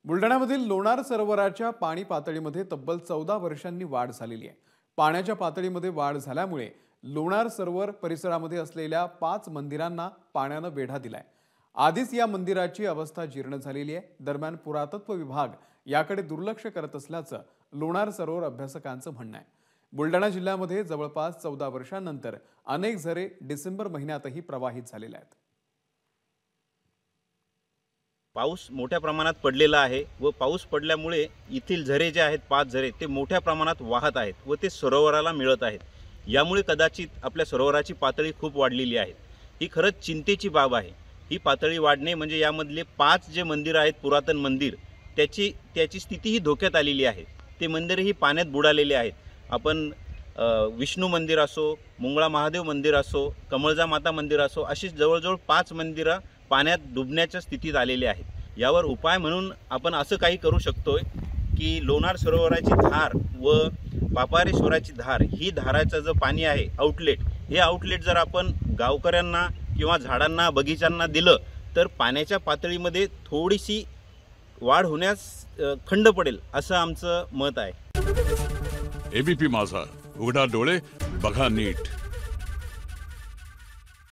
बुलढाण्यामधील लोणार सरोवराच्या पाणी पातळीमध्ये तब्बल 14 वर्षांनी वाढ झालेली आहे। पाण्याच्या पातळीमध्ये वाढ झाल्यामुळे लोणार सरोवर परिसरामध्ये असलेल्या 5 मंदिरांना पाण्याने वेढा दिलाय। आधीच या मंदिराची अवस्था जीर्ण झालेली आहे। दरम्यान पुरातत्व विभाग याकडे दुर्लक्ष करत असल्याचं लोणार सरोवर अभ्यासकांचं म्हणणं आहे। बुलढाणा जिल्ह्यामध्ये जवळपास 14 वर्षांनंतर अनेक झरे डिसेंबर महिन्यातही प्रवाहित झालेले आहेत। पाऊस मोठ्या प्रमाणात पडलेला आहे व पाऊस पडल्यामुळे येथील झरे जे आहेत 5 झरे ते मोठ्या प्रमाणात वाहत आहेत व ते सरोवराला मिळत आहेत। यामुळे कदाचित आपल्या सरोवराची पातळी खूप वाढलेली आहे। ही खरंच चिंतेची बाब आहे। ही पातळी वाढणे म्हणजे यामधले 5 जे मंदिर आहेत पुरातन मंदिर त्याची स्थिती ही धोक्यात आलेली आहे। ते मंदिरही पाण्यात बुडालेले आहेत। आपण विष्णू मंदिर असो, मुंगळा महादेव मंदिर असो, कमळजा माता मंदिर असो, अशी जवळजवळ 5 मंदिरं पाण्यात डुबण्याच्या स्थितीत आलेले आहेत। यावर उपाय म्हणून आपण असं काही करू शकतोय की लोणार सरोवराची धार व पापारेश्वराची धार ही धाराचं जे पाणी आहे आउटलेट, हे आउटलेट जर आपण गावकऱ्यांना किंवा झाडांना बगीच्यांना दिलं तर पाण्याच्या पातळीमध्ये थोडीशी वाढ होण्यास खंड पडेल असं आमचं मत आहे। एबीपी माझा, उघडा डोळे बघा नीट।